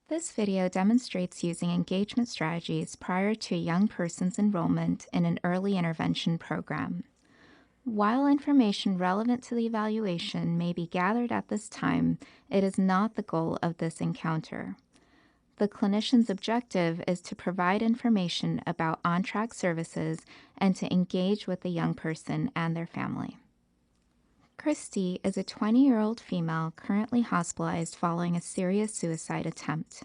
This video demonstrates using engagement strategies prior to a young person's enrollment in an early intervention program. While information relevant to the evaluation may be gathered at this time, it is not the goal of this encounter. The clinician's objective is to provide information about on-track services and to engage with the young person and their family. Christy is a 20-year-old female currently hospitalized following a serious suicide attempt.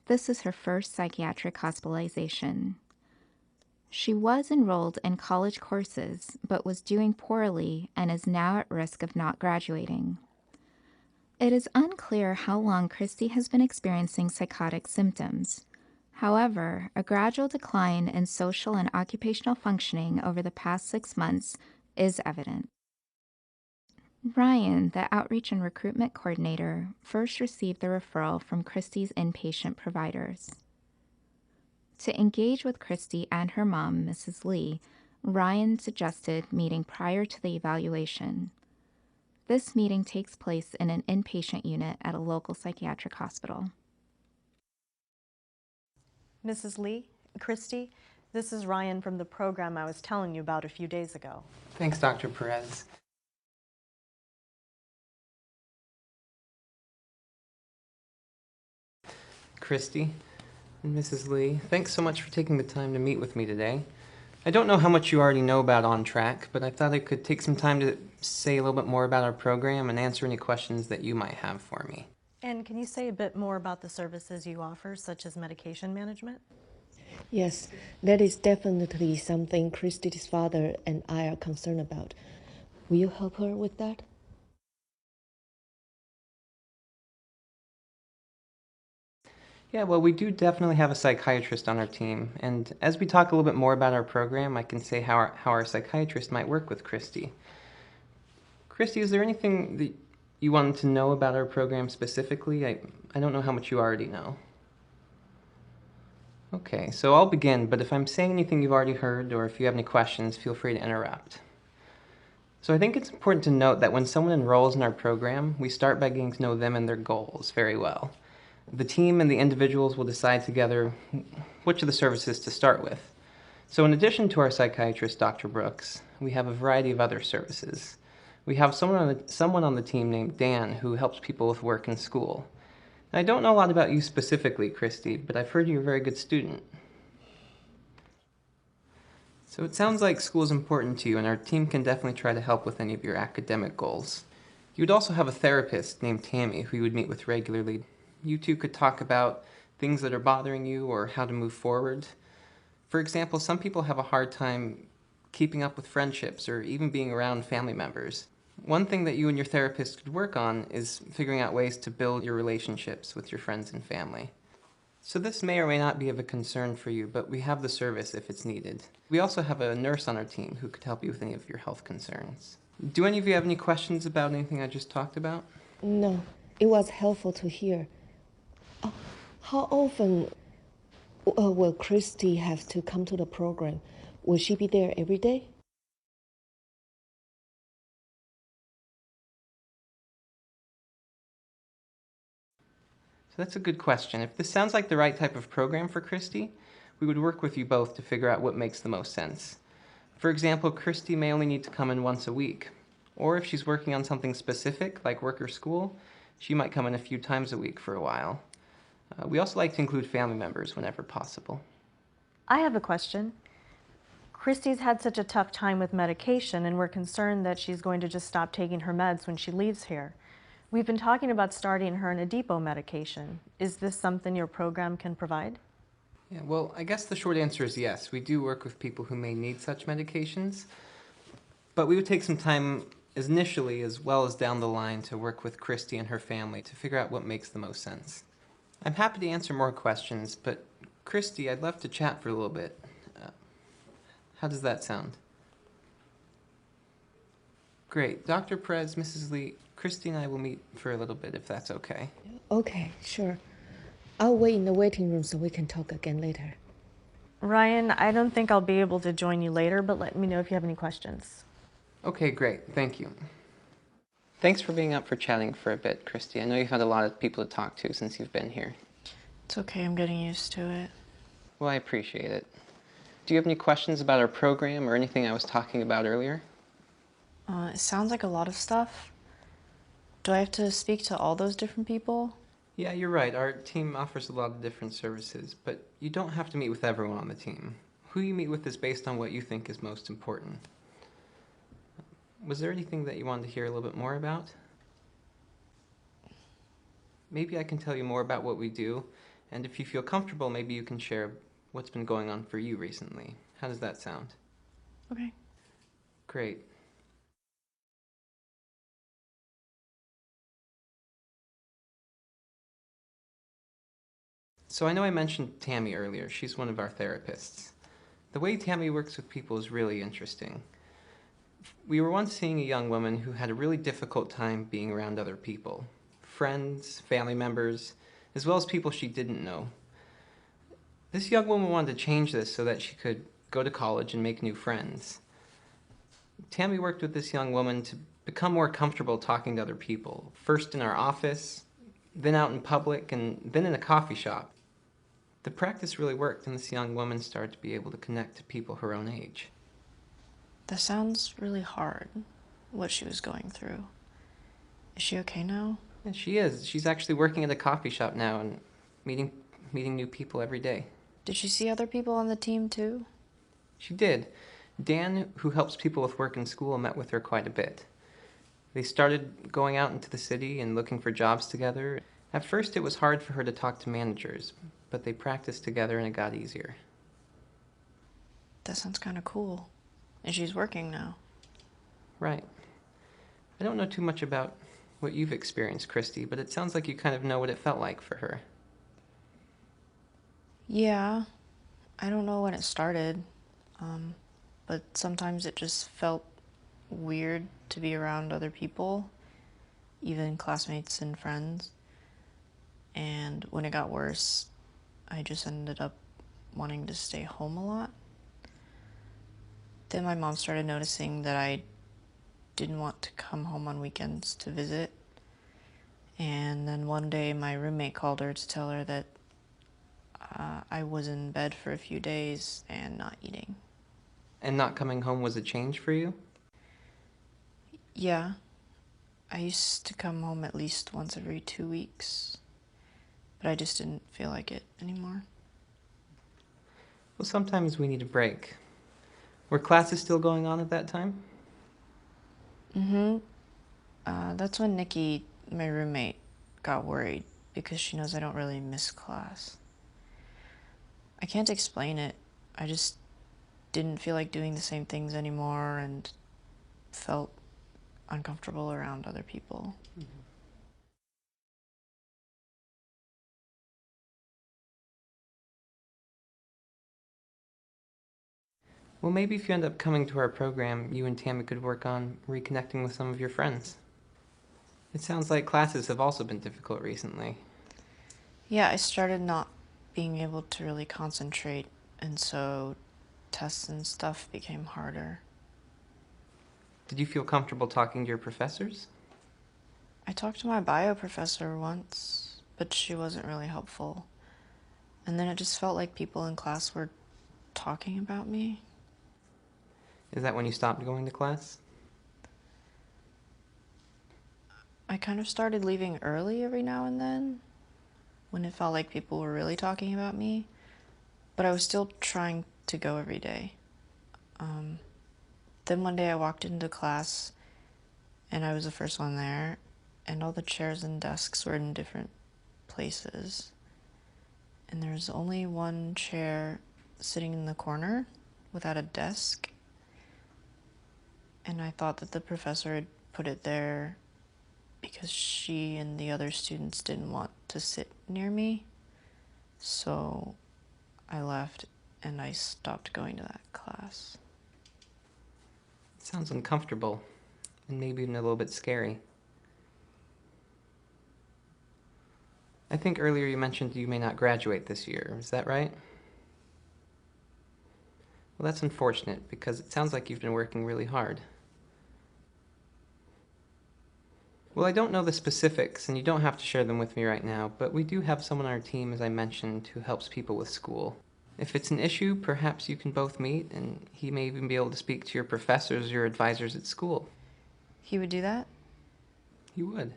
This is her first psychiatric hospitalization. She was enrolled in college courses, but was doing poorly and is now at risk of not graduating. It is unclear how long Christy has been experiencing psychotic symptoms. However, a gradual decline in social and occupational functioning over the past 6 months is evident. Ryan, the outreach and recruitment coordinator, first received the referral from Christy's inpatient providers. To engage with Christy and her mom, Mrs. Lee, Ryan suggested meeting prior to the evaluation. This meeting takes place in an inpatient unit at a local psychiatric hospital. Mrs. Lee, Christy, this is Ryan from the program I was telling you about a few days ago. Thanks, Dr. Perez. Christy and Mrs. Lee, thanks so much for taking the time to meet with me today. I don't know how much you already know about On Track, but I thought I could take some time to say a little bit more about our program and answer any questions that you might have for me. And can you say a bit more about the services you offer, such as medication management? Yes, that is definitely something Christy's father and I are concerned about. Will you help her with that? Yeah, well, we do definitely have a psychiatrist on our team, and as we talk a little bit more about our program, I can say how our psychiatrist might work with Christy. Christy, is there anything that you wanted to know about our program specifically? I don't know how much you already know. Okay, so I'll begin, but if I'm saying anything you've already heard or if you have any questions, feel free to interrupt. So I think it's important to note that when someone enrolls in our program, we start by getting to know them and their goals very well. The team and the individuals will decide together which of the services to start with. So in addition to our psychiatrist, Dr. Brooks, we have a variety of other services. We have someone on the team named Dan who helps people with work and school. I don't know a lot about you specifically, Christy, but I've heard you're a very good student. So it sounds like school is important to you, and our team can definitely try to help with any of your academic goals. You would also have a therapist named Tammy who you would meet with regularly. You two could talk about things that are bothering you or how to move forward. For example, some people have a hard time keeping up with friendships or even being around family members. One thing that you and your therapist could work on is figuring out ways to build your relationships with your friends and family. So this may or may not be of a concern for you, but we have the service if it's needed. We also have a nurse on our team who could help you with any of your health concerns. Do any of you have any questions about anything I just talked about? No, it was helpful to hear. How often will Christy have to come to the program? Will she be there every day? So that's a good question. If this sounds like the right type of program for Christy, we would work with you both to figure out what makes the most sense. For example, Christy may only need to come in once a week. Or if she's working on something specific, like work or school, she might come in a few times a week for a while. We also like to include family members whenever possible. I have a question. Christy's had such a tough time with medication, and we're concerned that she's going to just stop taking her meds when she leaves here. We've been talking about starting her on a depot medication. Is this something your program can provide? Yeah, well, I guess the short answer is yes. We do work with people who may need such medications, but we would take some time initially as well as down the line to work with Christy and her family to figure out what makes the most sense. I'm happy to answer more questions, but Christy, I'd love to chat for a little bit. How does that sound? Great. Dr. Perez, Mrs. Lee, Christy and I will meet for a little bit if that's okay. Okay, sure. I'll wait in the waiting room so we can talk again later. Ryan, I don't think I'll be able to join you later, but let me know if you have any questions. Okay, great. Thank you. Thanks for being up for chatting for a bit, Christy. I know you've had a lot of people to talk to since you've been here. It's okay, I'm getting used to it. Well, I appreciate it. Do you have any questions about our program or anything I was talking about earlier? It sounds like a lot of stuff. Do I have to speak to all those different people? Yeah, you're right. Our team offers a lot of different services, but you don't have to meet with everyone on the team. Who you meet with is based on what you think is most important. Was there anything that you wanted to hear a little bit more about? Maybe I can tell you more about what we do, and if you feel comfortable, maybe you can share what's been going on for you recently. How does that sound? Okay. Great. So I know I mentioned Tammy earlier. She's one of our therapists. The way Tammy works with people is really interesting. We were once seeing a young woman who had a really difficult time being around other people. Friends, family members, as well as people she didn't know. This young woman wanted to change this so that she could go to college and make new friends. Tammy worked with this young woman to become more comfortable talking to other people, first in our office, then out in public, and then in a coffee shop. The practice really worked, and this young woman started to be able to connect to people her own age. That sounds really hard, what she was going through. Is she okay now? And she is. She's actually working at a coffee shop now and meeting new people every day. Did she see other people on the team too? She did. Dan, who helps people with work and school, met with her quite a bit. They started going out into the city and looking for jobs together. At first, it was hard for her to talk to managers, but they practiced together and it got easier. That sounds kind of cool. And she's working now. Right. I don't know too much about what you've experienced, Christy, but it sounds like you kind of know what it felt like for her. Yeah, I don't know when it started, but sometimes it just felt weird to be around other people, even classmates and friends. And when it got worse, I just ended up wanting to stay home a lot. Then my mom started noticing that I didn't want to come home on weekends to visit. And then one day my roommate called her to tell her that I was in bed for a few days and not eating. And not coming home was a change for you? Yeah, I used to come home at least once every 2 weeks, but I just didn't feel like it anymore. Well, sometimes we need a break. Were classes still going on at that time? Mm-hmm. That's when Nikki, my roommate, got worried because she knows I don't really miss class. I can't explain it. I just didn't feel like doing the same things anymore and felt uncomfortable around other people. Mm-hmm. Well, maybe if you end up coming to our program, you and Tammy could work on reconnecting with some of your friends. It sounds like classes have also been difficult recently. Yeah, I started not being able to really concentrate, and so tests and stuff became harder. Did you feel comfortable talking to your professors? I talked to my bio professor once, but she wasn't really helpful. And then it just felt like people in class were talking about me. Is that when you stopped going to class? I kind of started leaving early every now and then, when it felt like people were really talking about me, but I was still trying to go every day. Then one day I walked into class, and I was the first one there, and all the chairs and desks were in different places. And there was only one chair sitting in the corner without a desk. And I thought that the professor had put it there because she and the other students didn't want to sit near me. So I left and I stopped going to that class. It sounds uncomfortable, and maybe even a little bit scary. I think earlier you mentioned you may not graduate this year. Is that right? Well, that's unfortunate because it sounds like you've been working really hard. Well, I don't know the specifics, and you don't have to share them with me right now, but we do have someone on our team, as I mentioned, who helps people with school. If it's an issue, perhaps you can both meet, and he may even be able to speak to your professors or your advisors at school. He would do that? He would.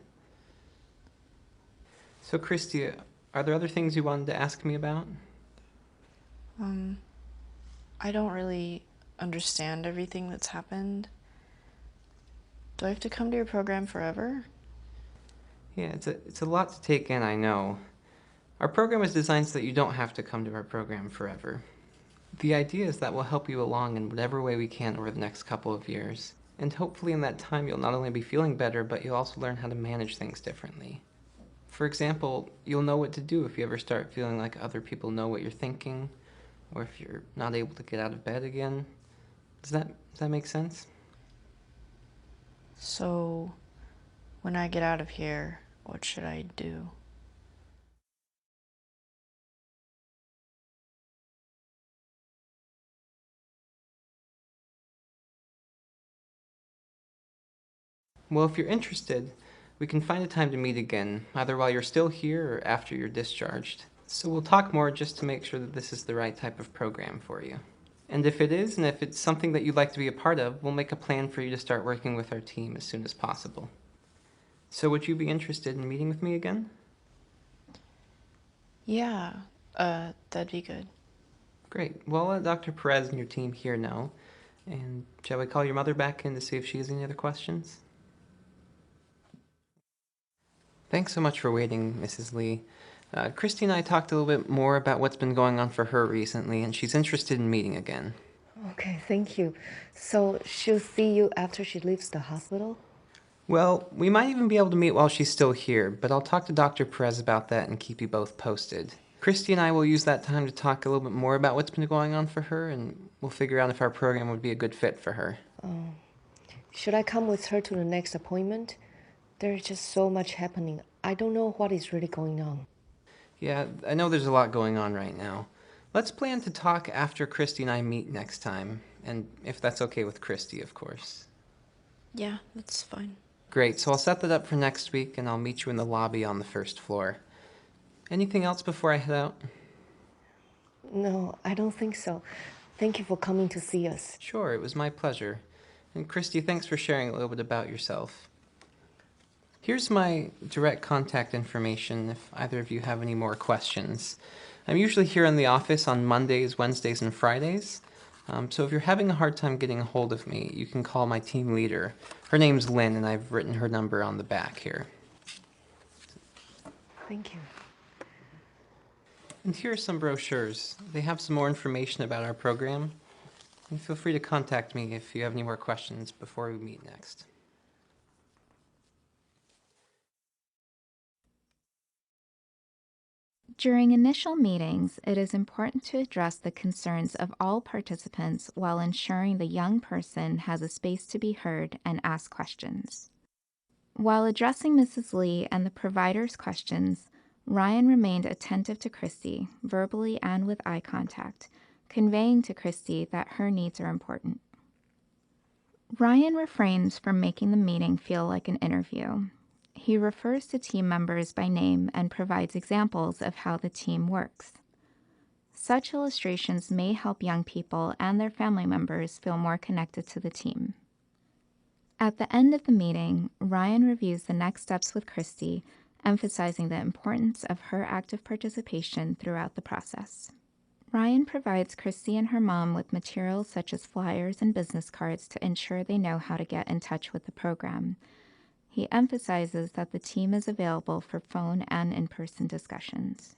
So, Christy, are there other things you wanted to ask me about? I don't really understand everything that's happened. Do I have to come to your program forever? Yeah, it's a lot to take in, I know. Our program is designed so that you don't have to come to our program forever. The idea is that we'll help you along in whatever way we can over the next couple of years. And hopefully in that time you'll not only be feeling better, but you'll also learn how to manage things differently. For example, you'll know what to do if you ever start feeling like other people know what you're thinking, or if you're not able to get out of bed again. Does that make sense? So, when I get out of here, what should I do? Well, if you're interested, we can find a time to meet again, either while you're still here or after you're discharged. So we'll talk more just to make sure that this is the right type of program for you. And if it is, and if it's something that you'd like to be a part of, we'll make a plan for you to start working with our team as soon as possible. So would you be interested in meeting with me again? Yeah, that'd be good. Great. Well, I'll let Dr. Perez and your team here know. And shall we call your mother back in to see if she has any other questions? Thanks so much for waiting, Mrs. Lee. Christy and I talked a little bit more about what's been going on for her recently, and she's interested in meeting again. Okay, thank you. So she'll see you after she leaves the hospital? Well, we might even be able to meet while she's still here, but I'll talk to Dr. Perez about that and keep you both posted. Christy and I will use that time to talk a little bit more about what's been going on for her, and we'll figure out if our program would be a good fit for her. Should I come with her to the next appointment? There's just so much happening. I don't know what is really going on. Yeah, I know there's a lot going on right now. Let's plan to talk after Christy and I meet next time, and if that's okay with Christy, of course. Yeah, that's fine. Great, so I'll set that up for next week, and I'll meet you in the lobby on the first floor. Anything else before I head out? No, I don't think so. Thank you for coming to see us. Sure, it was my pleasure. And Christy, thanks for sharing a little bit about yourself. Here's my direct contact information if either of you have any more questions. I'm usually here in the office on Mondays, Wednesdays, and Fridays. So if you're having a hard time getting a hold of me, you can call my team leader. Her name's Lynn, and I've written her number on the back here. Thank you. And here are some brochures. They have some more information about our program. And feel free to contact me if you have any more questions before we meet next. During initial meetings, it is important to address the concerns of all participants while ensuring the young person has a space to be heard and ask questions. While addressing Mrs. Lee and the provider's questions, Ryan remained attentive to Christy, verbally and with eye contact, conveying to Christy that her needs are important. Ryan refrains from making the meeting feel like an interview. He refers to team members by name and provides examples of how the team works. Such illustrations may help young people and their family members feel more connected to the team. At the end of the meeting, Ryan reviews the next steps with Christy, emphasizing the importance of her active participation throughout the process. Ryan provides Christy and her mom with materials such as flyers and business cards to ensure they know how to get in touch with the program. He emphasizes that the team is available for phone and in-person discussions.